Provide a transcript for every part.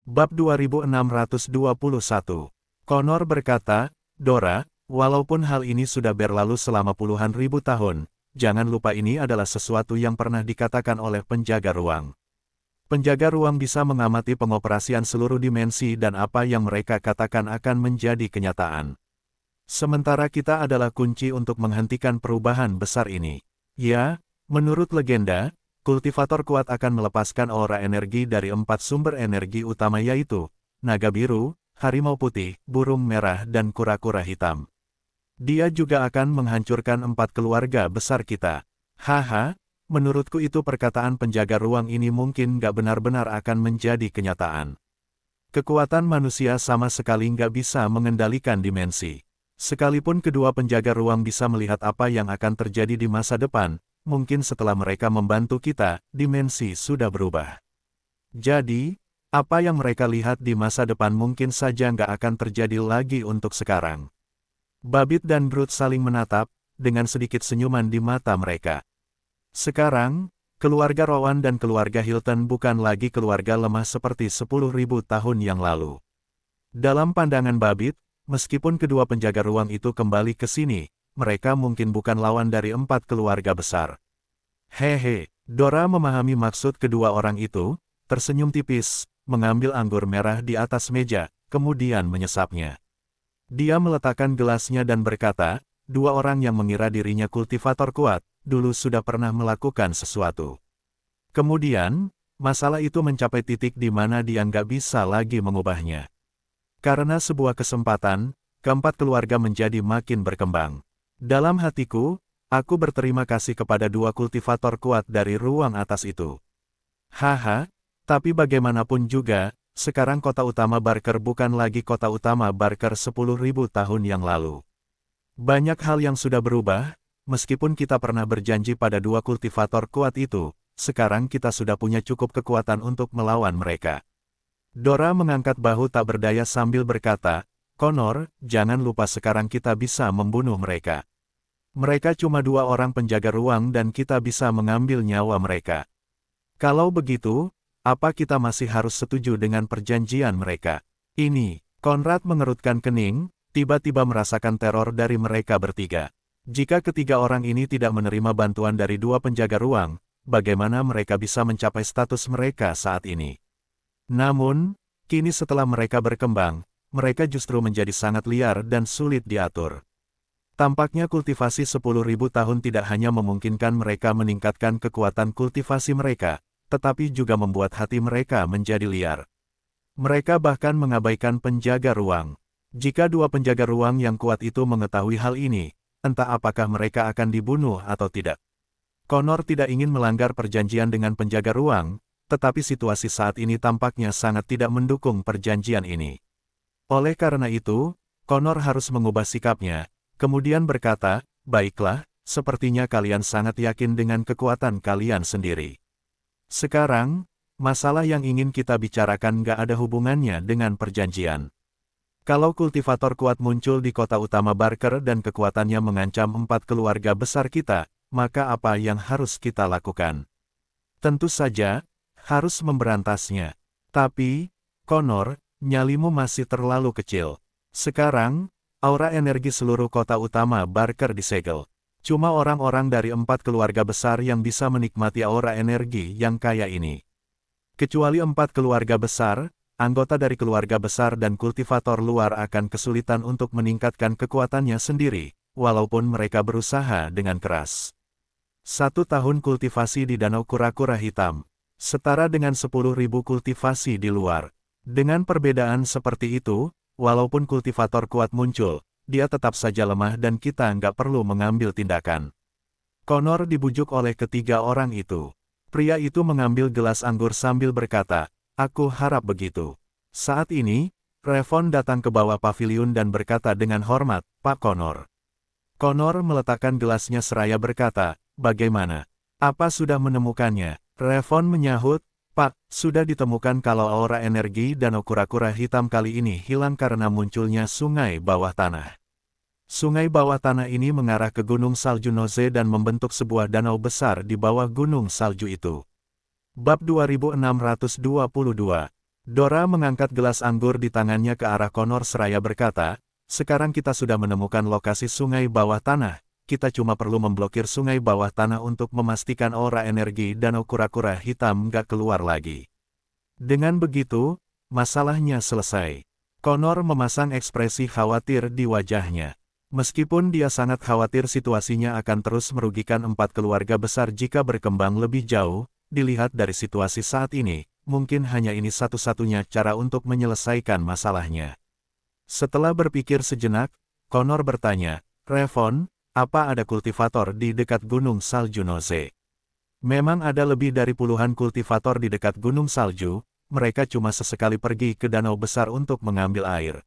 Bab 2621. Connor berkata, Dora, walaupun hal ini sudah berlalu selama puluhan ribu tahun, jangan lupa ini adalah sesuatu yang pernah dikatakan oleh penjaga ruang. Penjaga ruang bisa mengamati pengoperasian seluruh dimensi dan apa yang mereka katakan akan menjadi kenyataan. Sementara kita adalah kunci untuk menghentikan perubahan besar ini. Ya, menurut legenda, kultivator kuat akan melepaskan aura energi dari 4 sumber energi utama yaitu, naga biru, harimau putih, burung merah dan kura-kura hitam. Dia juga akan menghancurkan 4 keluarga besar kita. Haha, menurutku itu perkataan penjaga ruang ini mungkin nggak benar-benar akan menjadi kenyataan. Kekuatan manusia sama sekali nggak bisa mengendalikan dimensi. Sekalipun kedua penjaga ruang bisa melihat apa yang akan terjadi di masa depan, mungkin setelah mereka membantu kita, dimensi sudah berubah. Jadi, apa yang mereka lihat di masa depan mungkin saja nggak akan terjadi lagi untuk sekarang. Babbitt dan Groot saling menatap, dengan sedikit senyuman di mata mereka. Sekarang, keluarga Rowan dan keluarga Hilton bukan lagi keluarga lemah seperti 10.000 tahun yang lalu. Dalam pandangan Babbitt, meskipun kedua penjaga ruang itu kembali ke sini, mereka mungkin bukan lawan dari 4 keluarga besar. Hehe, Dora memahami maksud kedua orang itu, tersenyum tipis, mengambil anggur merah di atas meja, kemudian menyesapnya. Dia meletakkan gelasnya dan berkata, dua orang yang mengira dirinya kultivator kuat, dulu sudah pernah melakukan sesuatu. Kemudian, masalah itu mencapai titik di mana dia nggak bisa lagi mengubahnya. Karena sebuah kesempatan, keempat keluarga menjadi makin berkembang. Dalam hatiku, aku berterima kasih kepada dua kultivator kuat dari ruang atas itu. Haha, tapi bagaimanapun juga, sekarang kota utama Barker bukan lagi kota utama Barker 10.000 tahun yang lalu. Banyak hal yang sudah berubah, meskipun kita pernah berjanji pada dua kultivator kuat itu, sekarang kita sudah punya cukup kekuatan untuk melawan mereka. Dora mengangkat bahu tak berdaya sambil berkata, Connor, jangan lupa sekarang kita bisa membunuh mereka. Mereka cuma dua orang penjaga ruang dan kita bisa mengambil nyawa mereka. Kalau begitu, apa kita masih harus setuju dengan perjanjian mereka? Ini, Conrad mengerutkan kening, tiba-tiba merasakan teror dari mereka bertiga. Jika ketiga orang ini tidak menerima bantuan dari dua penjaga ruang, bagaimana mereka bisa mencapai status mereka saat ini? Namun, kini setelah mereka berkembang, mereka justru menjadi sangat liar dan sulit diatur. Tampaknya kultivasi 10.000 tahun tidak hanya memungkinkan mereka meningkatkan kekuatan kultivasi mereka, tetapi juga membuat hati mereka menjadi liar. Mereka bahkan mengabaikan penjaga ruang. Jika dua penjaga ruang yang kuat itu mengetahui hal ini, entah apakah mereka akan dibunuh atau tidak. Connor tidak ingin melanggar perjanjian dengan penjaga ruang, tetapi situasi saat ini tampaknya sangat tidak mendukung perjanjian ini. Oleh karena itu, Connor harus mengubah sikapnya, kemudian berkata, baiklah, sepertinya kalian sangat yakin dengan kekuatan kalian sendiri. Sekarang, masalah yang ingin kita bicarakan nggak ada hubungannya dengan perjanjian. Kalau kultivator kuat muncul di kota utama Barker dan kekuatannya mengancam 4 keluarga besar kita, maka apa yang harus kita lakukan? Tentu saja, harus memberantasnya. Tapi, Connor, nyalimu masih terlalu kecil. Sekarang, aura energi seluruh kota utama Barker disegel. Cuma orang-orang dari 4 keluarga besar yang bisa menikmati aura energi yang kaya ini. Kecuali 4 keluarga besar, anggota dari keluarga besar dan kultivator luar akan kesulitan untuk meningkatkan kekuatannya sendiri, walaupun mereka berusaha dengan keras. 1 tahun kultivasi di Danau Kura-Kura Hitam, setara dengan 10.000 kultivasi di luar. Dengan perbedaan seperti itu, walaupun kultivator kuat muncul, dia tetap saja lemah dan kita nggak perlu mengambil tindakan. Connor dibujuk oleh ketiga orang itu. Pria itu mengambil gelas anggur sambil berkata, aku harap begitu. Saat ini, Revon datang ke bawah paviliun dan berkata dengan hormat, Pak Connor. Connor meletakkan gelasnya seraya berkata, bagaimana? Apa sudah menemukannya? Revon menyahut, Pak, sudah ditemukan kalau aura energi Danau Kura-Kura Hitam kali ini hilang karena munculnya sungai bawah tanah. Sungai bawah tanah ini mengarah ke Gunung Salju Noze dan membentuk sebuah danau besar di bawah gunung salju itu. Bab 2622. Dora mengangkat gelas anggur di tangannya ke arah Connor seraya berkata, sekarang kita sudah menemukan lokasi sungai bawah tanah, kita cuma perlu memblokir sungai bawah tanah untuk memastikan aura energi danau kura-kura hitam nggak keluar lagi. Dengan begitu, masalahnya selesai. Connor memasang ekspresi khawatir di wajahnya. Meskipun dia sangat khawatir situasinya akan terus merugikan 4 keluarga besar jika berkembang lebih jauh, dilihat dari situasi saat ini, mungkin hanya ini satu-satunya cara untuk menyelesaikan masalahnya. Setelah berpikir sejenak, Connor bertanya, Revon, apa ada kultivator di dekat Gunung Salju Noze? Memang ada lebih dari puluhan kultivator di dekat Gunung Salju, mereka cuma sesekali pergi ke danau besar untuk mengambil air.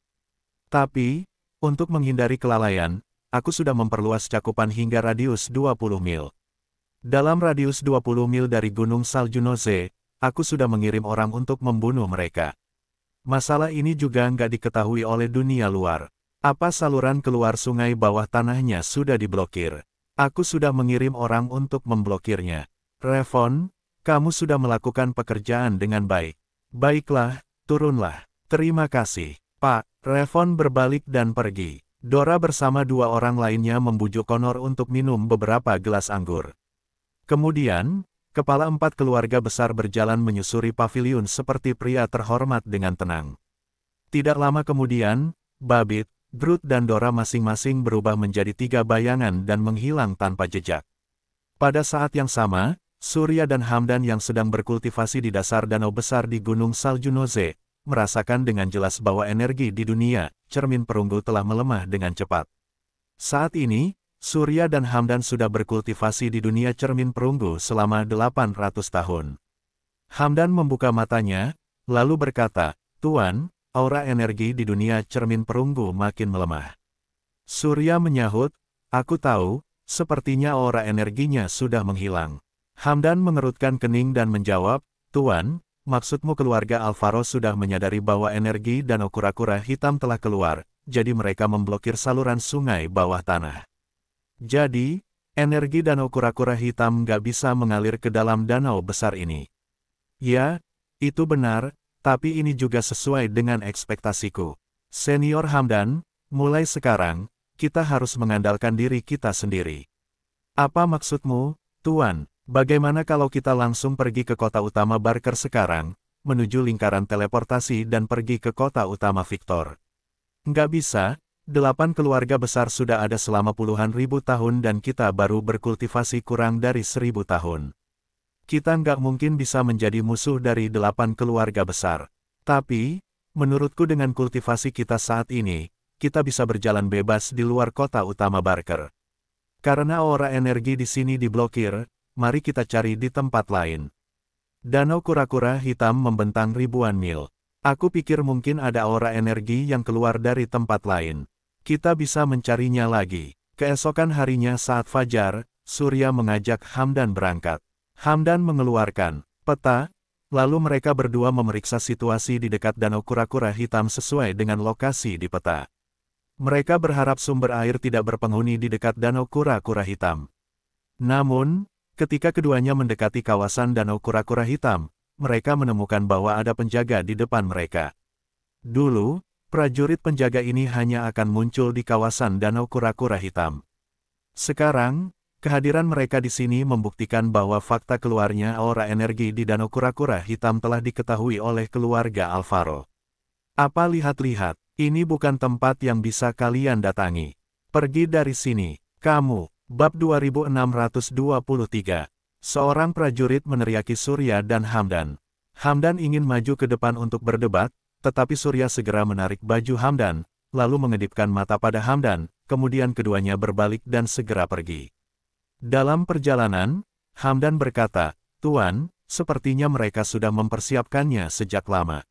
Tapi, untuk menghindari kelalaian, aku sudah memperluas cakupan hingga radius 20 mil. Dalam radius 20 mil dari Gunung Salju Noze, aku sudah mengirim orang untuk membunuh mereka. Masalah ini juga nggak diketahui oleh dunia luar. Apa saluran keluar sungai bawah tanahnya sudah diblokir? Aku sudah mengirim orang untuk memblokirnya. Revon, kamu sudah melakukan pekerjaan dengan baik. Baiklah, turunlah. Terima kasih, Pak. Revon berbalik dan pergi. Dora bersama 2 orang lainnya membujuk Connor untuk minum beberapa gelas anggur. Kemudian, kepala 4 keluarga besar berjalan menyusuri paviliun seperti pria terhormat dengan tenang. Tidak lama kemudian, Babit, Groot dan Dora masing-masing berubah menjadi 3 bayangan dan menghilang tanpa jejak. Pada saat yang sama, Surya dan Hamdan yang sedang berkultivasi di dasar danau besar di Gunung Salju Noze, merasakan dengan jelas bahwa energi di dunia cermin perunggu telah melemah dengan cepat. Saat ini, Surya dan Hamdan sudah berkultivasi di dunia cermin perunggu selama 800 tahun. Hamdan membuka matanya, lalu berkata, Tuan, aura energi di dunia cermin perunggu makin melemah. Surya menyahut, aku tahu, sepertinya aura energinya sudah menghilang. Hamdan mengerutkan kening dan menjawab, Tuan, maksudmu keluarga Alvaro sudah menyadari bahwa energi danau kura-kura hitam telah keluar, jadi mereka memblokir saluran sungai bawah tanah. Jadi, energi danau kura-kura hitam nggak bisa mengalir ke dalam danau besar ini. Ya, itu benar, tapi ini juga sesuai dengan ekspektasiku. Senior Hamdan, mulai sekarang, kita harus mengandalkan diri kita sendiri. Apa maksudmu, Tuan? Bagaimana kalau kita langsung pergi ke kota utama Barker sekarang, menuju lingkaran teleportasi dan pergi ke kota utama Victor? Nggak bisa. 8 keluarga besar sudah ada selama puluhan ribu tahun dan kita baru berkultivasi kurang dari 1000 tahun. Kita nggak mungkin bisa menjadi musuh dari 8 keluarga besar. Tapi, menurutku dengan kultivasi kita saat ini, kita bisa berjalan bebas di luar kota utama Barker. Karena aura energi di sini diblokir, mari kita cari di tempat lain. Danau kura-kura hitam membentang ribuan mil. Aku pikir mungkin ada aura energi yang keluar dari tempat lain. Kita bisa mencarinya lagi. Keesokan harinya saat fajar, Surya mengajak Hamdan berangkat. Hamdan mengeluarkan peta, lalu mereka berdua memeriksa situasi di dekat danau kura-kura hitam sesuai dengan lokasi di peta. Mereka berharap sumber air tidak berpenghuni di dekat danau kura-kura hitam. Namun, ketika keduanya mendekati kawasan danau kura-kura hitam, mereka menemukan bahwa ada penjaga di depan mereka. Dulu, prajurit penjaga ini hanya akan muncul di kawasan danau kura-kura hitam. Sekarang, kehadiran mereka di sini membuktikan bahwa fakta keluarnya aura energi di danau kura-kura hitam telah diketahui oleh keluarga Alvaro. Apa lihat-lihat, ini bukan tempat yang bisa kalian datangi. Pergi dari sini, kamu. Bab 2623. Seorang prajurit meneriaki Surya dan Hamdan. Hamdan ingin maju ke depan untuk berdebat, tetapi Surya segera menarik baju Hamdan, lalu mengedipkan mata pada Hamdan, kemudian keduanya berbalik dan segera pergi. Dalam perjalanan, Hamdan berkata, Tuan, sepertinya mereka sudah mempersiapkannya sejak lama.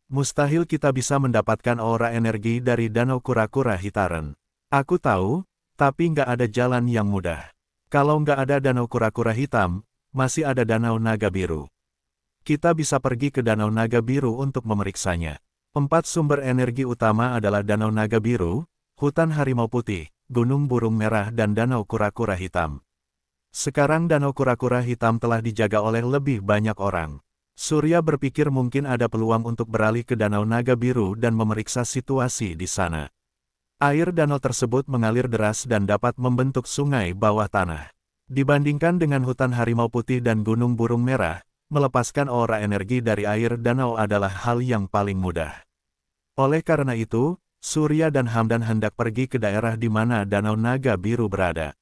Mustahil kita bisa mendapatkan aura energi dari danau kura-kura hitam. Aku tahu, tapi nggak ada jalan yang mudah. Kalau nggak ada danau kura-kura hitam, masih ada danau naga biru. Kita bisa pergi ke danau naga biru untuk memeriksanya. 4 sumber energi utama adalah danau naga biru, hutan harimau putih, gunung burung merah dan danau kura-kura hitam. Sekarang danau kura-kura hitam telah dijaga oleh lebih banyak orang. Surya berpikir mungkin ada peluang untuk beralih ke Danau Naga Biru dan memeriksa situasi di sana. Air danau tersebut mengalir deras dan dapat membentuk sungai bawah tanah. Dibandingkan dengan hutan harimau putih dan gunung burung merah, melepaskan aura energi dari air danau adalah hal yang paling mudah. Oleh karena itu, Surya dan Hamdan hendak pergi ke daerah di mana Danau Naga Biru berada.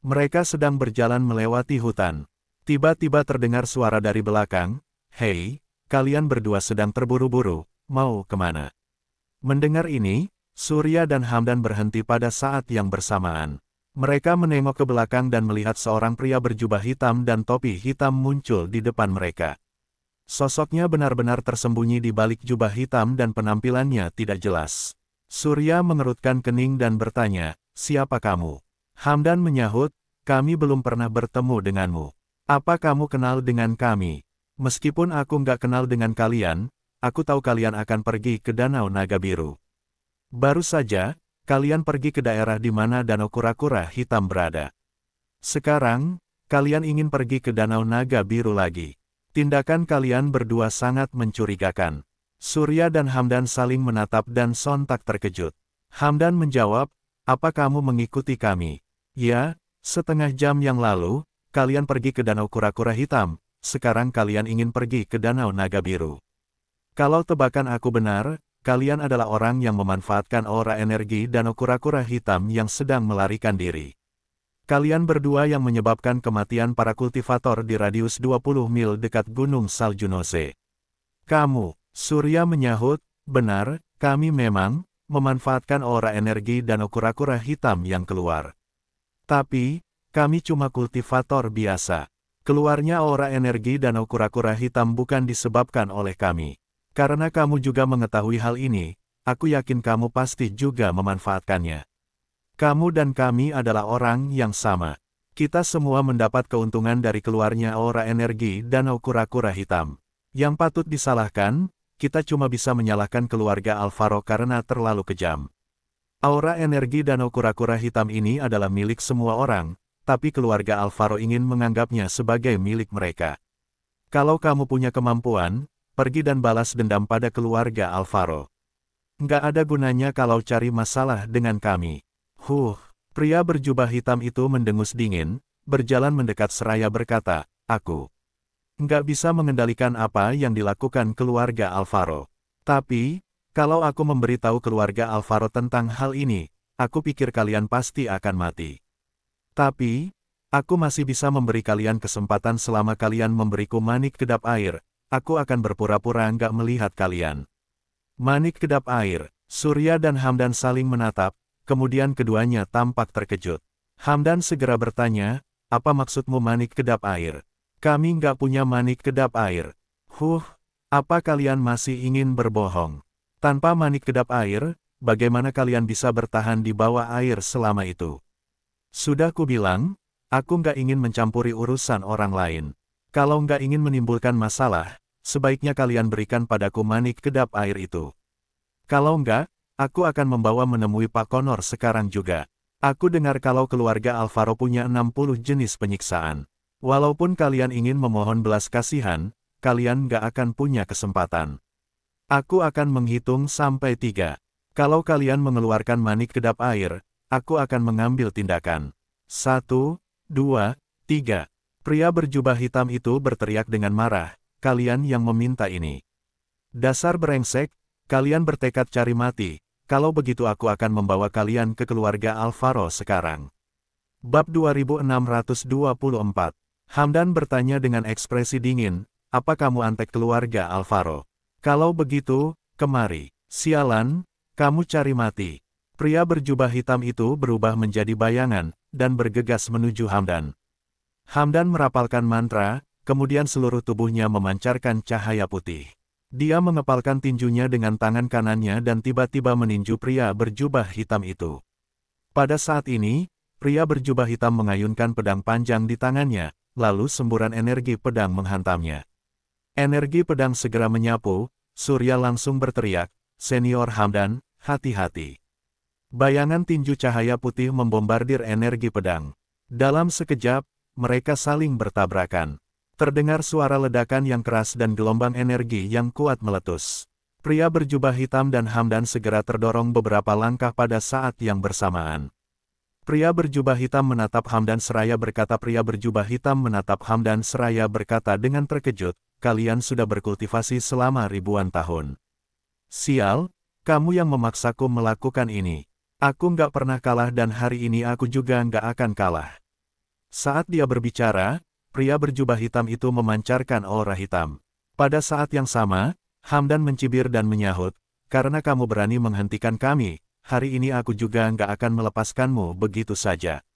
Mereka sedang berjalan melewati hutan. Tiba-tiba terdengar suara dari belakang, "Hei, kalian berdua sedang terburu-buru, mau kemana?" Mendengar ini, Surya dan Hamdan berhenti pada saat yang bersamaan. Mereka menengok ke belakang dan melihat seorang pria berjubah hitam dan topi hitam muncul di depan mereka. Sosoknya benar-benar tersembunyi di balik jubah hitam dan penampilannya tidak jelas. Surya mengerutkan kening dan bertanya, "Siapa kamu?" Hamdan menyahut, "Kami belum pernah bertemu denganmu. Apa kamu kenal dengan kami? Meskipun aku nggak kenal dengan kalian, aku tahu kalian akan pergi ke Danau Naga Biru. Baru saja, kalian pergi ke daerah di mana Danau Kura-Kura Hitam berada. Sekarang, kalian ingin pergi ke Danau Naga Biru lagi. Tindakan kalian berdua sangat mencurigakan." Surya dan Hamdan saling menatap dan sontak terkejut. Hamdan menjawab, "Apa kamu mengikuti kami?" "Ya, setengah jam yang lalu, kalian pergi ke Danau Kura-Kura Hitam, sekarang kalian ingin pergi ke Danau Naga Biru. Kalau tebakan aku benar, kalian adalah orang yang memanfaatkan aura energi Danau Kura-Kura Hitam yang sedang melarikan diri. Kalian berdua yang menyebabkan kematian para kultivator di radius 20 mil dekat Gunung Salju Nose." "Kamu," Surya menyahut, "benar, kami memang memanfaatkan aura energi Danau Kura-Kura Hitam yang keluar. Tapi, kami cuma kultivator biasa. Keluarnya aura energi Danau Kura-Kura Hitam bukan disebabkan oleh kami. Karena kamu juga mengetahui hal ini, aku yakin kamu pasti juga memanfaatkannya. Kamu dan kami adalah orang yang sama. Kita semua mendapat keuntungan dari keluarnya aura energi Danau Kura-Kura Hitam. Yang patut disalahkan, kita cuma bisa menyalahkan keluarga Alvaro karena terlalu kejam. Aura energi Danau Kura-Kura Hitam ini adalah milik semua orang, tapi keluarga Alvaro ingin menganggapnya sebagai milik mereka. Kalau kamu punya kemampuan, pergi dan balas dendam pada keluarga Alvaro. Nggak ada gunanya kalau cari masalah dengan kami." Pria berjubah hitam itu mendengus dingin, berjalan mendekat seraya berkata, "Aku nggak bisa mengendalikan apa yang dilakukan keluarga Alvaro. Tapi, kalau aku memberitahu keluarga Alvaro tentang hal ini, aku pikir kalian pasti akan mati. Tapi, aku masih bisa memberi kalian kesempatan selama kalian memberiku manik kedap air. Aku akan berpura-pura nggak melihat kalian." Manik kedap air. Surya dan Hamdan saling menatap, kemudian keduanya tampak terkejut. Hamdan segera bertanya, "Apa maksudmu manik kedap air? Kami nggak punya manik kedap air." Apa kalian masih ingin berbohong? Tanpa manik kedap air, bagaimana kalian bisa bertahan di bawah air selama itu? Sudah kubilang, aku nggak ingin mencampuri urusan orang lain. Kalau nggak ingin menimbulkan masalah, sebaiknya kalian berikan padaku manik kedap air itu. Kalau nggak, aku akan membawa menemui Pak Connor sekarang juga. Aku dengar kalau keluarga Alvaro punya 60 jenis penyiksaan. Walaupun kalian ingin memohon belas kasihan, kalian nggak akan punya kesempatan. Aku akan menghitung sampai 3. Kalau kalian mengeluarkan manik kedap air, aku akan mengambil tindakan. 1, 2, 3. Pria berjubah hitam itu berteriak dengan marah, "Kalian yang meminta ini. Dasar brengsek, kalian bertekad cari mati, kalau begitu aku akan membawa kalian ke keluarga Alvaro sekarang." Bab 2624. Hamdan bertanya dengan ekspresi dingin, "Apa kamu antek keluarga Alvaro? Kalau begitu, kemari." "Sialan, kamu cari mati." Pria berjubah hitam itu berubah menjadi bayangan, dan bergegas menuju Hamdan. Hamdan merapalkan mantra, kemudian seluruh tubuhnya memancarkan cahaya putih. Dia mengepalkan tinjunya dengan tangan kanannya dan tiba-tiba meninju pria berjubah hitam itu. Pada saat ini, pria berjubah hitam mengayunkan pedang panjang di tangannya, lalu semburan energi pedang menghantamnya. Energi pedang segera menyapu, Surya langsung berteriak, "Senior Hamdan, hati-hati." Bayangan tinju cahaya putih membombardir energi pedang. Dalam sekejap, mereka saling bertabrakan. Terdengar suara ledakan yang keras dan gelombang energi yang kuat meletus. Pria berjubah hitam dan Hamdan segera terdorong beberapa langkah pada saat yang bersamaan. Pria berjubah hitam menatap Hamdan seraya berkata dengan terkejut, kalian sudah berkultivasi selama ribuan tahun. Sial, kamu yang memaksaku melakukan ini. Aku nggak pernah kalah dan hari ini aku juga nggak akan kalah. Saat dia berbicara, pria berjubah hitam itu memancarkan aura hitam. Pada saat yang sama, Hamdan mencibir dan menyahut, karena kamu berani menghentikan kami, hari ini aku juga nggak akan melepaskanmu begitu saja.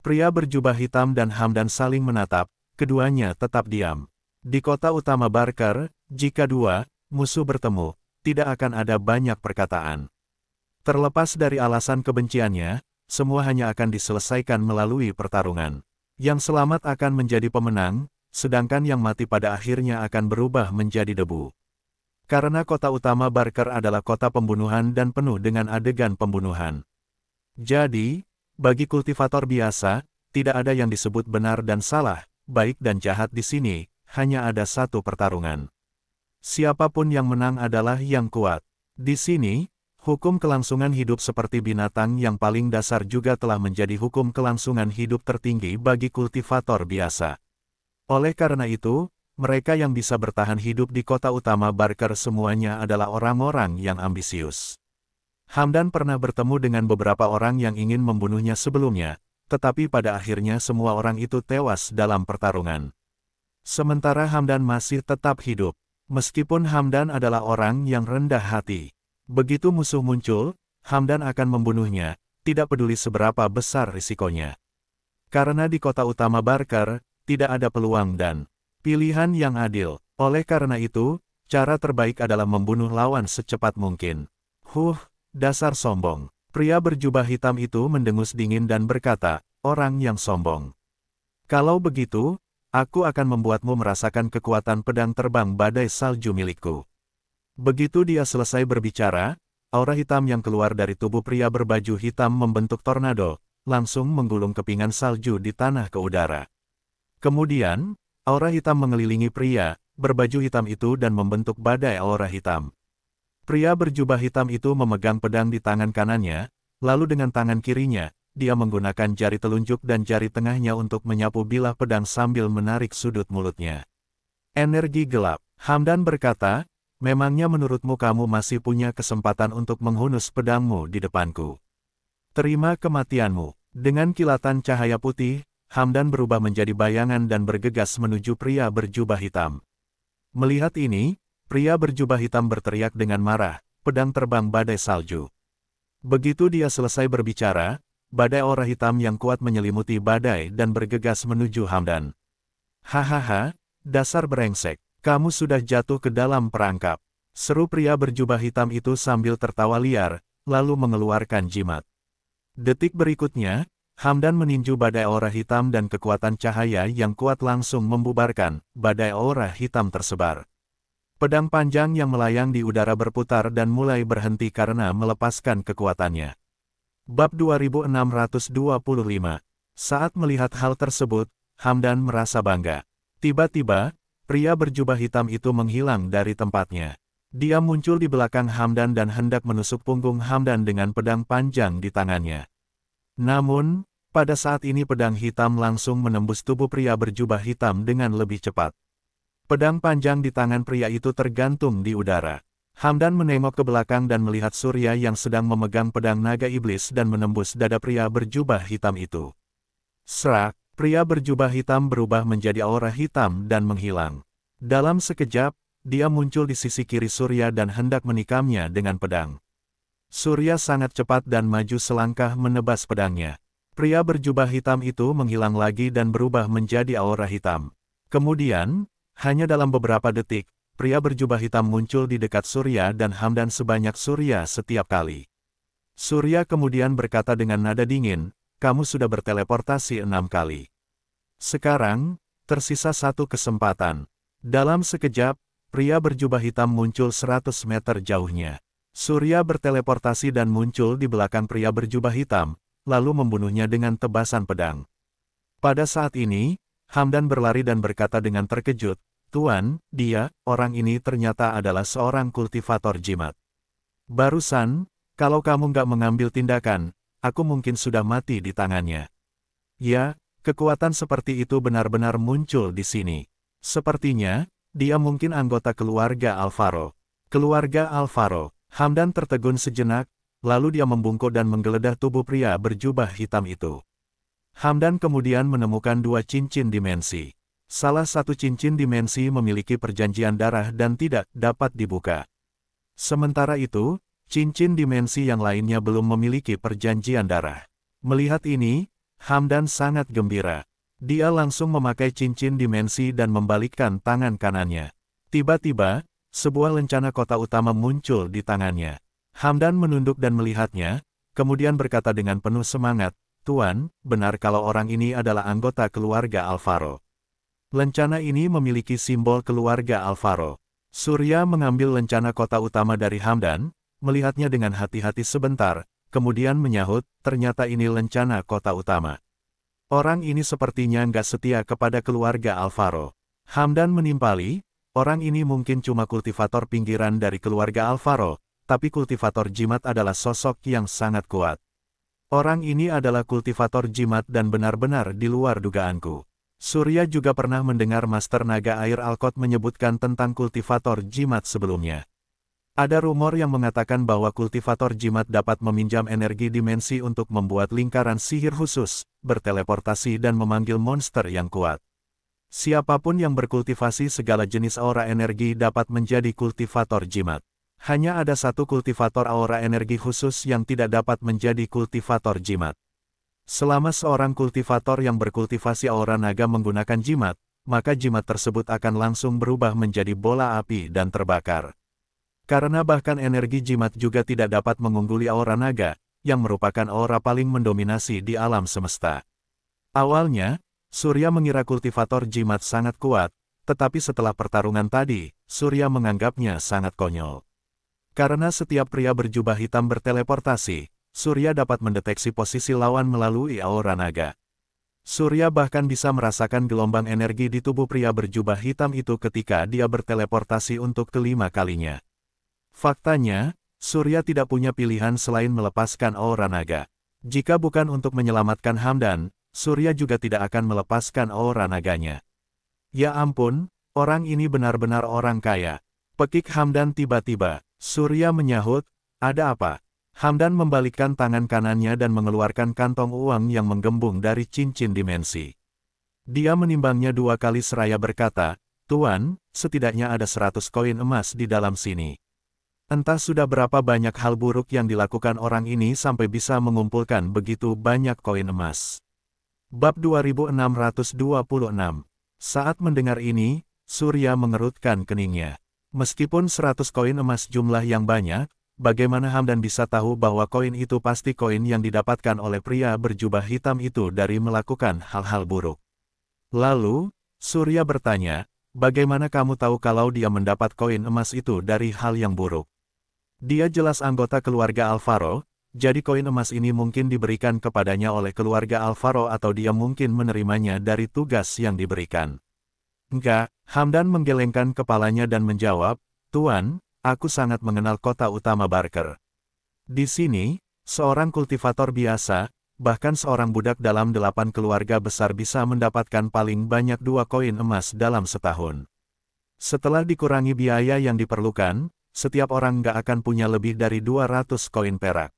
Pria berjubah hitam dan Hamdan saling menatap, keduanya tetap diam. Di kota utama Barker, jika dua musuh bertemu, tidak akan ada banyak perkataan. Terlepas dari alasan kebenciannya, semua hanya akan diselesaikan melalui pertarungan. Yang selamat akan menjadi pemenang, sedangkan yang mati pada akhirnya akan berubah menjadi debu. Karena kota utama Barker adalah kota pembunuhan dan penuh dengan adegan pembunuhan. Jadi, bagi kultivator biasa, tidak ada yang disebut benar dan salah, baik dan jahat di sini, hanya ada satu pertarungan. Siapapun yang menang adalah yang kuat. Di sini, hukum kelangsungan hidup seperti binatang yang paling dasar juga telah menjadi hukum kelangsungan hidup tertinggi bagi kultivator biasa. Oleh karena itu, mereka yang bisa bertahan hidup di kota utama Barker semuanya adalah orang-orang yang ambisius. Hamdan pernah bertemu dengan beberapa orang yang ingin membunuhnya sebelumnya, tetapi pada akhirnya semua orang itu tewas dalam pertarungan. Sementara Hamdan masih tetap hidup, meskipun Hamdan adalah orang yang rendah hati. Begitu musuh muncul, Hamdan akan membunuhnya, tidak peduli seberapa besar risikonya. Karena di kota utama Barker, tidak ada peluang dan pilihan yang adil. Oleh karena itu, cara terbaik adalah membunuh lawan secepat mungkin. Dasar sombong. Pria berjubah hitam itu mendengus dingin dan berkata, orang yang sombong. Kalau begitu, aku akan membuatmu merasakan kekuatan pedang terbang badai salju milikku. Begitu dia selesai berbicara, aura hitam yang keluar dari tubuh pria berbaju hitam membentuk tornado, langsung menggulung kepingan salju di tanah ke udara. Kemudian, aura hitam mengelilingi pria berbaju hitam itu dan membentuk badai aura hitam. Pria berjubah hitam itu memegang pedang di tangan kanannya, lalu dengan tangan kirinya, dia menggunakan jari telunjuk dan jari tengahnya untuk menyapu bilah pedang sambil menarik sudut mulutnya. Energi gelap. Hamdan berkata, memangnya menurutmu kamu masih punya kesempatan untuk menghunus pedangmu di depanku? Terima kematianmu. Dengan kilatan cahaya putih, Hamdan berubah menjadi bayangan dan bergegas menuju pria berjubah hitam. Melihat ini, pria berjubah hitam berteriak dengan marah, pedang terbang badai salju. Begitu dia selesai berbicara, badai aura hitam yang kuat menyelimuti badai dan bergegas menuju Hamdan. Hahaha, dasar brengsek. Kamu sudah jatuh ke dalam perangkap. Seru pria berjubah hitam itu sambil tertawa liar, lalu mengeluarkan jimat. Detik berikutnya, Hamdan meninju badai aura hitam dan kekuatan cahaya yang kuat langsung membubarkan badai aura hitam tersebar. Pedang panjang yang melayang di udara berputar dan mulai berhenti karena melepaskan kekuatannya. Bab 2625. Saat melihat hal tersebut, Hamdan merasa bangga. Tiba-tiba, pria berjubah hitam itu menghilang dari tempatnya. Dia muncul di belakang Hamdan dan hendak menusuk punggung Hamdan dengan pedang panjang di tangannya. Namun, pada saat ini pedang hitam langsung menembus tubuh pria berjubah hitam dengan lebih cepat. Pedang panjang di tangan pria itu tergantung di udara. Hamdan menengok ke belakang dan melihat Surya yang sedang memegang pedang naga iblis dan menembus dada pria berjubah hitam itu. Serak, pria berjubah hitam berubah menjadi aura hitam dan menghilang. Dalam sekejap, dia muncul di sisi kiri Surya dan hendak menikamnya dengan pedang. Surya sangat cepat dan maju selangkah menebas pedangnya. Pria berjubah hitam itu menghilang lagi dan berubah menjadi aura hitam. Kemudian, hanya dalam beberapa detik, pria berjubah hitam muncul di dekat Surya dan Hamdan sebanyak Surya setiap kali. Surya kemudian berkata dengan nada dingin, kamu sudah berteleportasi 6 kali. Sekarang, tersisa satu kesempatan. Dalam sekejap, pria berjubah hitam muncul 100 meter jauhnya. Surya berteleportasi dan muncul di belakang pria berjubah hitam, lalu membunuhnya dengan tebasan pedang. Pada saat ini, Hamdan berlari dan berkata dengan terkejut, "Tuan, orang ini ternyata adalah seorang kultivator jimat. Barusan, kalau kamu nggak mengambil tindakan, aku mungkin sudah mati di tangannya." Ya, kekuatan seperti itu benar-benar muncul di sini. Sepertinya, dia mungkin anggota keluarga Alvaro. Keluarga Alvaro. Hamdan tertegun sejenak, lalu dia membungkuk dan menggeledah tubuh pria berjubah hitam itu. Hamdan kemudian menemukan dua cincin dimensi. Salah satu cincin dimensi memiliki perjanjian darah dan tidak dapat dibuka. Sementara itu, cincin dimensi yang lainnya belum memiliki perjanjian darah. Melihat ini, Hamdan sangat gembira. Dia langsung memakai cincin dimensi dan membalikkan tangan kanannya. Tiba-tiba, sebuah lencana kota utama muncul di tangannya. Hamdan menunduk dan melihatnya, kemudian berkata dengan penuh semangat, "Tuan, benar kalau orang ini adalah anggota keluarga Alvaro." Lencana ini memiliki simbol keluarga Alvaro. Surya mengambil lencana kota utama dari Hamdan, melihatnya dengan hati-hati sebentar, kemudian menyahut, "Ternyata ini lencana kota utama. Orang ini sepertinya nggak setia kepada keluarga Alvaro." Hamdan menimpali, orang ini mungkin cuma kultivator pinggiran dari keluarga Alvaro, tapi kultivator jimat adalah sosok yang sangat kuat. Orang ini adalah kultivator jimat dan benar-benar di luar dugaanku. Surya juga pernah mendengar Master Naga Air Alkot menyebutkan tentang kultivator jimat sebelumnya. Ada rumor yang mengatakan bahwa kultivator jimat dapat meminjam energi dimensi untuk membuat lingkaran sihir khusus, berteleportasi dan memanggil monster yang kuat. Siapapun yang berkultivasi segala jenis aura energi dapat menjadi kultivator jimat. Hanya ada satu kultivator aura energi khusus yang tidak dapat menjadi kultivator jimat. Selama seorang kultivator yang berkultivasi aura naga menggunakan jimat, maka jimat tersebut akan langsung berubah menjadi bola api dan terbakar. Karena bahkan energi jimat juga tidak dapat mengungguli aura naga, yang merupakan aura paling mendominasi di alam semesta. Awalnya, Surya mengira kultivator jimat sangat kuat, tetapi setelah pertarungan tadi, Surya menganggapnya sangat konyol. Karena setiap pria berjubah hitam berteleportasi, Surya dapat mendeteksi posisi lawan melalui aura naga. Surya bahkan bisa merasakan gelombang energi di tubuh pria berjubah hitam itu ketika dia berteleportasi untuk kelima kalinya. Faktanya, Surya tidak punya pilihan selain melepaskan aura naga. Jika bukan untuk menyelamatkan Hamdan, Surya juga tidak akan melepaskan aura naganya. Ya ampun, orang ini benar-benar orang kaya. Pekik Hamdan tiba-tiba. Surya menyahut, "Ada apa?" Hamdan membalikkan tangan kanannya dan mengeluarkan kantong uang yang menggembung dari cincin dimensi. Dia menimbangnya 2 kali seraya berkata, "Tuan, setidaknya ada 100 koin emas di dalam sini." Entah sudah berapa banyak hal buruk yang dilakukan orang ini sampai bisa mengumpulkan begitu banyak koin emas. Bab 2626. Saat mendengar ini, Surya mengerutkan keningnya. Meskipun 100 koin emas jumlah yang banyak, bagaimana Hamdan bisa tahu bahwa koin itu pasti koin yang didapatkan oleh pria berjubah hitam itu dari melakukan hal-hal buruk? Lalu, Surya bertanya, "Bagaimana kamu tahu kalau dia mendapat koin emas itu dari hal yang buruk?" Dia jelas anggota keluarga Alvaro, jadi koin emas ini mungkin diberikan kepadanya oleh keluarga Alvaro atau dia mungkin menerimanya dari tugas yang diberikan. "Enggak," Hamdan menggelengkan kepalanya dan menjawab, "Tuan, aku sangat mengenal kota utama Barker. Di sini, seorang kultivator biasa, bahkan seorang budak dalam 8 keluarga besar bisa mendapatkan paling banyak 2 koin emas dalam setahun. Setelah dikurangi biaya yang diperlukan, setiap orang nggak akan punya lebih dari 200 koin perak.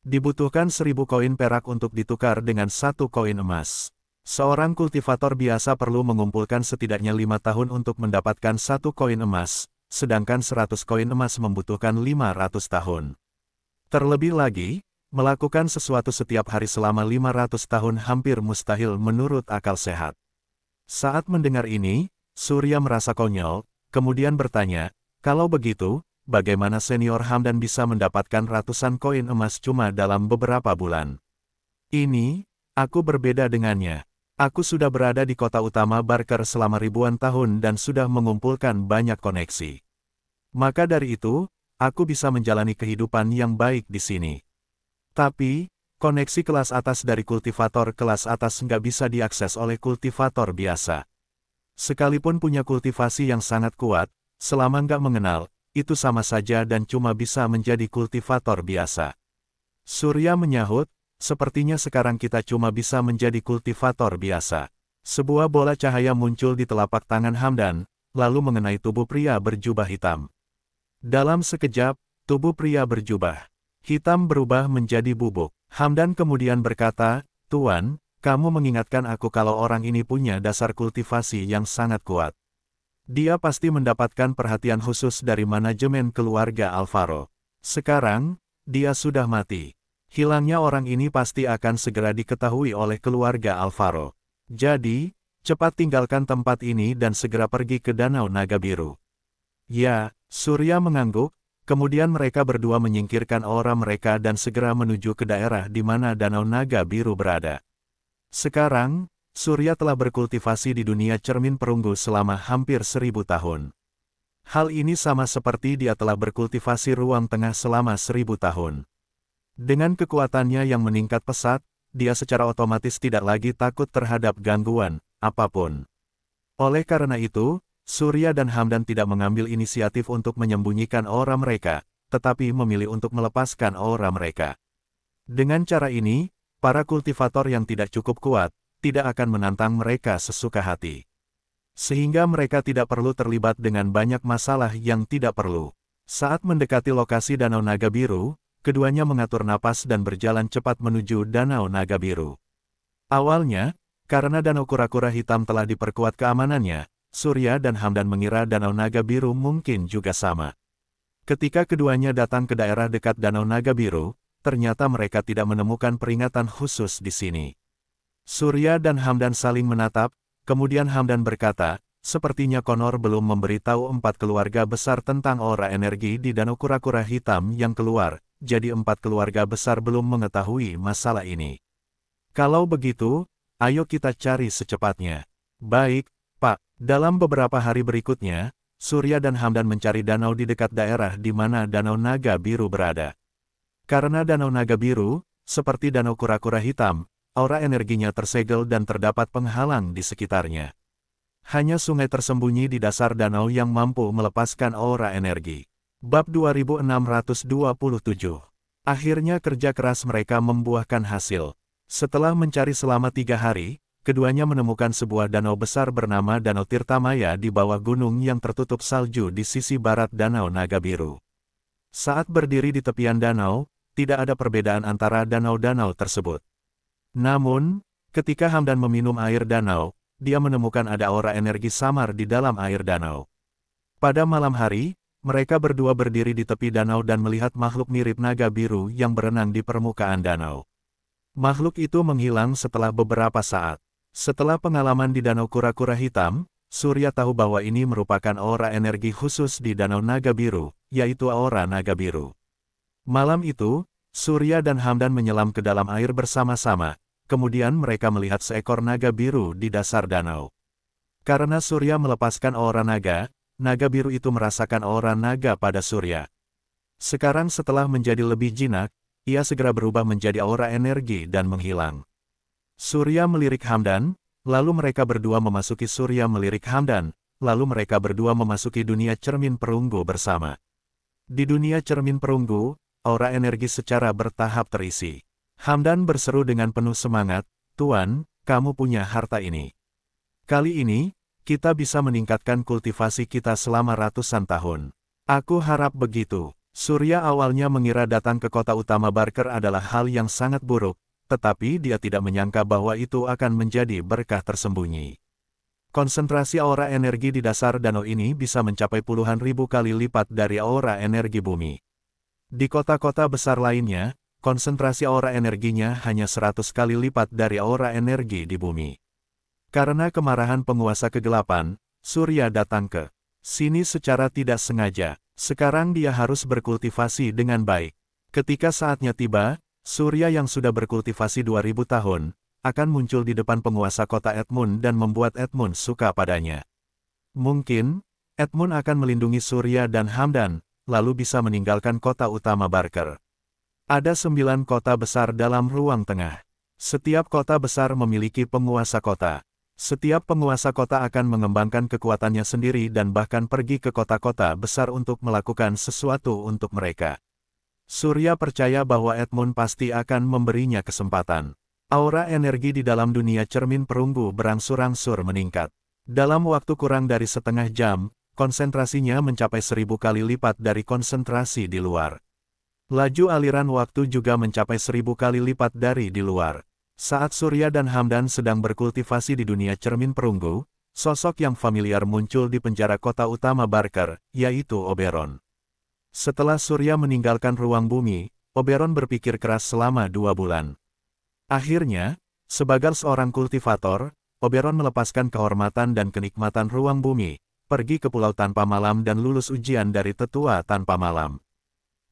Dibutuhkan 1000 koin perak untuk ditukar dengan 1 koin emas. Seorang kultivator biasa perlu mengumpulkan setidaknya 5 tahun untuk mendapatkan 1 koin emas, sedangkan 100 koin emas membutuhkan 500 tahun. Terlebih lagi, melakukan sesuatu setiap hari selama 500 tahun hampir mustahil menurut akal sehat." Saat mendengar ini, Surya merasa konyol, kemudian bertanya, "Kalau begitu, bagaimana senior Hamdan bisa mendapatkan ratusan koin emas cuma dalam beberapa bulan?" "Ini, aku berbeda dengannya. Aku sudah berada di kota utama Barker selama ribuan tahun dan sudah mengumpulkan banyak koneksi. Maka dari itu, aku bisa menjalani kehidupan yang baik di sini. Tapi, Koneksi kelas atas dari kultivator kelas atas nggak bisa diakses oleh kultivator biasa. Sekalipun punya kultivasi yang sangat kuat, selama nggak mengenal, itu sama saja dan cuma bisa menjadi kultivator biasa. Surya menyahut, sepertinya sekarang kita cuma bisa menjadi kultivator biasa. Sebuah bola cahaya muncul di telapak tangan Hamdan, lalu mengenai tubuh pria berjubah hitam. Dalam sekejap, tubuh pria berjubah hitam berubah menjadi bubuk. Hamdan kemudian berkata, "Tuan, kamu mengingatkan aku kalau orang ini punya dasar kultivasi yang sangat kuat. Dia pasti mendapatkan perhatian khusus dari manajemen keluarga Alvaro. Sekarang, dia sudah mati. Hilangnya orang ini pasti akan segera diketahui oleh keluarga Alvaro. Jadi, cepat tinggalkan tempat ini dan segera pergi ke Danau Naga Biru." Ya, Surya mengangguk. Kemudian mereka berdua menyingkirkan aura mereka dan segera menuju ke daerah di mana Danau Naga Biru berada. Sekarang, Surya telah berkultivasi di dunia cermin perunggu selama hampir 1000 tahun. Hal ini sama seperti dia telah berkultivasi ruang tengah selama 1000 tahun. Dengan kekuatannya yang meningkat pesat, dia secara otomatis tidak lagi takut terhadap gangguan apapun. Oleh karena itu, Surya dan Hamdan tidak mengambil inisiatif untuk menyembunyikan aura mereka, tetapi memilih untuk melepaskan aura mereka. Dengan cara ini, para kultivator yang tidak cukup kuat, tidak akan menantang mereka sesuka hati. Sehingga mereka tidak perlu terlibat dengan banyak masalah yang tidak perlu. Saat mendekati lokasi Danau Naga Biru, keduanya mengatur napas dan berjalan cepat menuju Danau Naga Biru. Awalnya, karena Danau Kura-Kura Hitam telah diperkuat keamanannya, Surya dan Hamdan mengira Danau Naga Biru mungkin juga sama. Ketika keduanya datang ke daerah dekat Danau Naga Biru, ternyata mereka tidak menemukan peringatan khusus di sini. Surya dan Hamdan saling menatap, kemudian Hamdan berkata, "Sepertinya Connor belum memberitahu 4 keluarga besar tentang aura energi di Danau Kura-Kura Hitam yang keluar, jadi 4 keluarga besar belum mengetahui masalah ini. Kalau begitu, ayo kita cari secepatnya." "Baik, Pak." Dalam beberapa hari berikutnya, Surya dan Hamdan mencari danau di dekat daerah di mana Danau Naga Biru berada. Karena Danau Naga Biru, seperti Danau Kura-Kura Hitam, aura energinya tersegel dan terdapat penghalang di sekitarnya. Hanya sungai tersembunyi di dasar danau yang mampu melepaskan aura energi. Bab 2627. Akhirnya kerja keras mereka membuahkan hasil. Setelah mencari selama 3 hari, keduanya menemukan sebuah danau besar bernama Danau Tirtamaya di bawah gunung yang tertutup salju di sisi barat Danau Naga Biru. Saat berdiri di tepian danau, tidak ada perbedaan antara danau-danau tersebut. Namun, ketika Hamdan meminum air danau, dia menemukan ada aura energi samar di dalam air danau. Pada malam hari, mereka berdua berdiri di tepi danau dan melihat makhluk mirip naga biru yang berenang di permukaan danau. Makhluk itu menghilang setelah beberapa saat. Setelah pengalaman di Danau Kura-Kura Hitam, Surya tahu bahwa ini merupakan aura energi khusus di Danau Naga Biru, yaitu aura naga biru. Malam itu, Surya dan Hamdan menyelam ke dalam air bersama-sama, kemudian mereka melihat seekor naga biru di dasar danau. Karena Surya melepaskan aura naga, naga biru itu merasakan aura naga pada Surya. Sekarang setelah menjadi lebih jinak, ia segera berubah menjadi aura energi dan menghilang. Surya melirik Hamdan, lalu mereka berdua memasuki Surya melirik Hamdan, lalu mereka berdua memasuki dunia cermin perunggu bersama. Di dunia cermin perunggu, aura energi secara bertahap terisi. Hamdan berseru dengan penuh semangat, "Tuan, kamu punya harta ini. Kali ini, kita bisa meningkatkan kultivasi kita selama ratusan tahun." "Aku harap begitu." Surya awalnya mengira datang ke kota utama Barker adalah hal yang sangat buruk, tetapi dia tidak menyangka bahwa itu akan menjadi berkah tersembunyi. Konsentrasi aura energi di dasar danau ini bisa mencapai puluhan ribu kali lipat dari aura energi bumi. Di kota-kota besar lainnya, konsentrasi aura energinya hanya 100 kali lipat dari aura energi di bumi. Karena kemarahan penguasa kegelapan, Surya datang ke sini secara tidak sengaja. Sekarang dia harus berkultivasi dengan baik. Ketika saatnya tiba, Surya yang sudah berkultivasi 2000 tahun, akan muncul di depan penguasa kota Edmund dan membuat Edmund suka padanya. Mungkin, Edmund akan melindungi Surya dan Hamdan, lalu bisa meninggalkan kota utama Barker. Ada 9 kota besar dalam ruang tengah. Setiap kota besar memiliki penguasa kota. Setiap penguasa kota akan mengembangkan kekuatannya sendiri dan bahkan pergi ke kota-kota besar untuk melakukan sesuatu untuk mereka. Surya percaya bahwa Edmund pasti akan memberinya kesempatan. Aura energi di dalam dunia cermin perunggu berangsur-angsur meningkat. Dalam waktu kurang dari setengah jam, konsentrasinya mencapai 1000 kali lipat dari konsentrasi di luar. Laju aliran waktu juga mencapai 1000 kali lipat dari di luar. Saat Surya dan Hamdan sedang berkultivasi di dunia cermin perunggu, sosok yang familiar muncul di penjara kota utama Barker, yaitu Oberon. Setelah Surya meninggalkan ruang bumi, Oberon berpikir keras selama 2 bulan. Akhirnya, sebagai seorang kultivator, Oberon melepaskan kehormatan dan kenikmatan ruang bumi, pergi ke Pulau Tanpa Malam dan lulus ujian dari Tetua Tanpa Malam.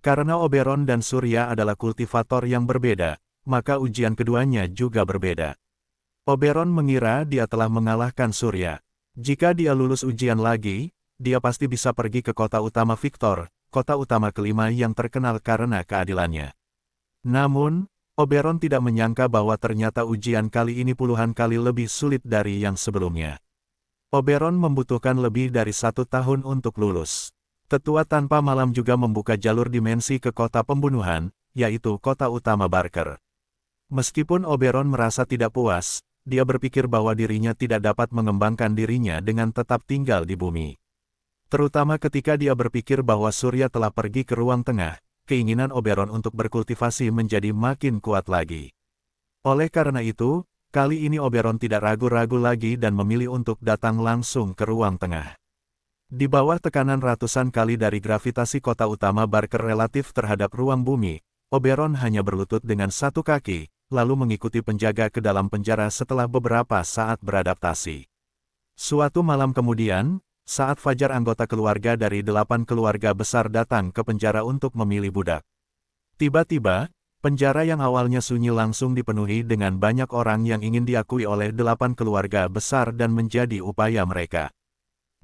Karena Oberon dan Surya adalah kultivator yang berbeda, maka ujian keduanya juga berbeda. Oberon mengira dia telah mengalahkan Surya. Jika dia lulus ujian lagi, dia pasti bisa pergi ke kota utama Victor, kota utama kelima yang terkenal karena keadilannya. Namun, Oberon tidak menyangka bahwa ternyata ujian kali ini puluhan kali lebih sulit dari yang sebelumnya. Oberon membutuhkan lebih dari 1 tahun untuk lulus. Tetua Tanpa Malam juga membuka jalur dimensi ke kota pembunuhan, yaitu kota utama Barker. Meskipun Oberon merasa tidak puas, dia berpikir bahwa dirinya tidak dapat mengembangkan dirinya dengan tetap tinggal di bumi. Terutama ketika dia berpikir bahwa Surya telah pergi ke ruang tengah, keinginan Oberon untuk berkultivasi menjadi makin kuat lagi. Oleh karena itu, kali ini Oberon tidak ragu-ragu lagi dan memilih untuk datang langsung ke ruang tengah. Di bawah tekanan ratusan kali dari gravitasi kota utama Barker relatif terhadap ruang bumi, Oberon hanya berlutut dengan 1 kaki, lalu mengikuti penjaga ke dalam penjara setelah beberapa saat beradaptasi. Suatu malam kemudian, saat fajar anggota keluarga dari 8 keluarga besar datang ke penjara untuk memilih budak. Tiba-tiba, penjara yang awalnya sunyi langsung dipenuhi dengan banyak orang yang ingin diakui oleh 8 keluarga besar dan menjadi upaya mereka.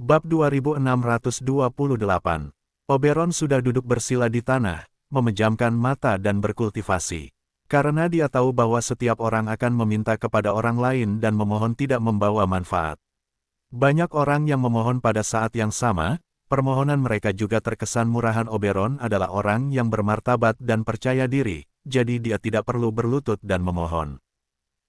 Bab 2628. Oberon sudah duduk bersila di tanah, memejamkan mata dan berkultivasi. Karena dia tahu bahwa setiap orang akan meminta kepada orang lain dan memohon tidak membawa manfaat. Banyak orang yang memohon pada saat yang sama, permohonan mereka juga terkesan murahan. Oberon adalah orang yang bermartabat dan percaya diri, jadi dia tidak perlu berlutut dan memohon.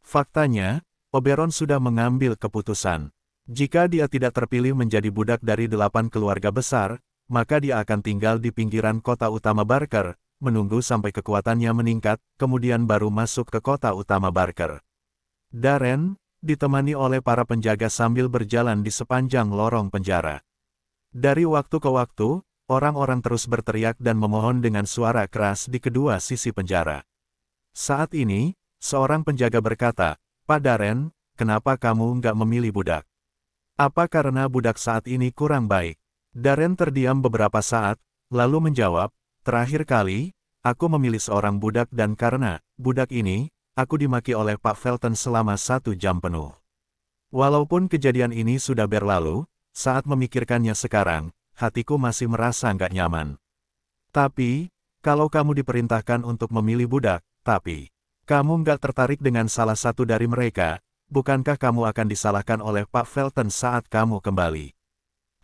Faktanya, Oberon sudah mengambil keputusan. Jika dia tidak terpilih menjadi budak dari 8 keluarga besar, maka dia akan tinggal di pinggiran kota utama Barker, menunggu sampai kekuatannya meningkat, kemudian baru masuk ke kota utama Barker. Darren, ditemani oleh para penjaga sambil berjalan di sepanjang lorong penjara. Dari waktu ke waktu, orang-orang terus berteriak dan memohon dengan suara keras di kedua sisi penjara. Saat ini, seorang penjaga berkata, "Pak Darren, kenapa kamu nggak memilih budak? Apa karena budak saat ini kurang baik?" Darren terdiam beberapa saat, lalu menjawab, "Terakhir kali, aku memilih seorang budak dan karena budak ini, aku dimaki oleh Pak Felton selama 1 jam penuh." Walaupun kejadian ini sudah berlalu, saat memikirkannya sekarang, hatiku masih merasa nggak nyaman. Tapi, kalau kamu diperintahkan untuk memilih budak, tapi kamu nggak tertarik dengan salah satu dari mereka, bukankah kamu akan disalahkan oleh Pak Felton saat kamu kembali?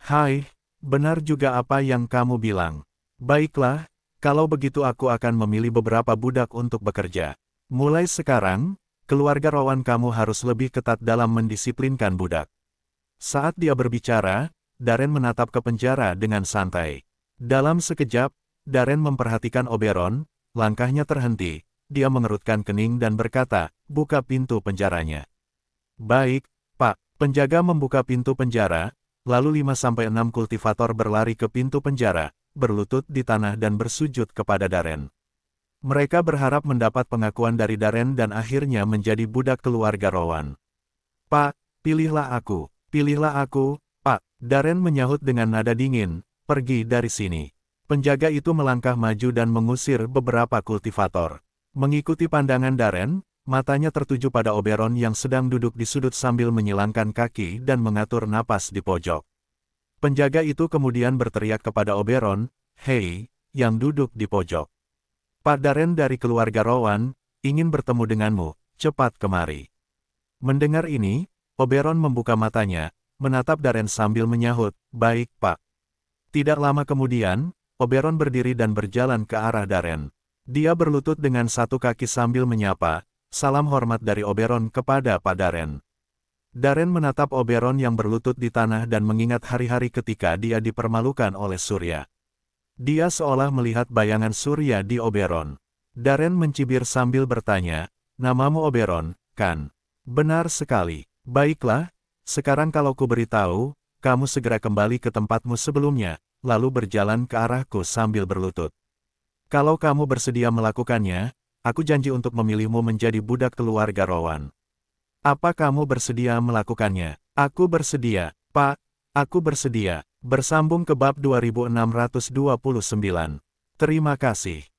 Hai, benar juga apa yang kamu bilang. Baiklah, kalau begitu aku akan memilih beberapa budak untuk bekerja. Mulai sekarang, keluarga Rowan kamu harus lebih ketat dalam mendisiplinkan budak. Saat dia berbicara, Darren menatap ke penjara dengan santai. Dalam sekejap, Darren memperhatikan Oberon, langkahnya terhenti, dia mengerutkan kening dan berkata, "Buka pintu penjaranya." "Baik, Pak." Penjaga membuka pintu penjara, lalu 5-6 kultivator berlari ke pintu penjara, berlutut di tanah dan bersujud kepada Darren. Mereka berharap mendapat pengakuan dari Darren dan akhirnya menjadi budak keluarga Rowan. "Pak, pilihlah aku, Pak." Darren menyahut dengan nada dingin, "Pergi dari sini." Penjaga itu melangkah maju dan mengusir beberapa kultivator. Mengikuti pandangan Darren, matanya tertuju pada Oberon yang sedang duduk di sudut sambil menyilangkan kaki dan mengatur napas di pojok. Penjaga itu kemudian berteriak kepada Oberon, "Hei, yang duduk di pojok. Pak Darren dari keluarga Rowan, ingin bertemu denganmu, cepat kemari. Mendengar ini, Oberon membuka matanya, menatap Darren sambil menyahut, baik Pak. Tidak lama kemudian, Oberon berdiri dan berjalan ke arah Darren. Dia berlutut dengan satu kaki sambil menyapa, salam hormat dari Oberon kepada Pak Darren. Darren menatap Oberon yang berlutut di tanah dan mengingat hari-hari ketika dia dipermalukan oleh Surya. Dia seolah melihat bayangan Surya di Oberon. Darren mencibir sambil bertanya, namamu Oberon, kan? Benar sekali. Baiklah, sekarang kalau ku beritahu, kamu segera kembali ke tempatmu sebelumnya, lalu berjalan ke arahku sambil berlutut. Kalau kamu bersedia melakukannya, aku janji untuk memilihmu menjadi budak keluarga Rowan. Apa kamu bersedia melakukannya? Aku bersedia, Pak. Aku bersedia. Bersambung ke bab 2629. Terima kasih.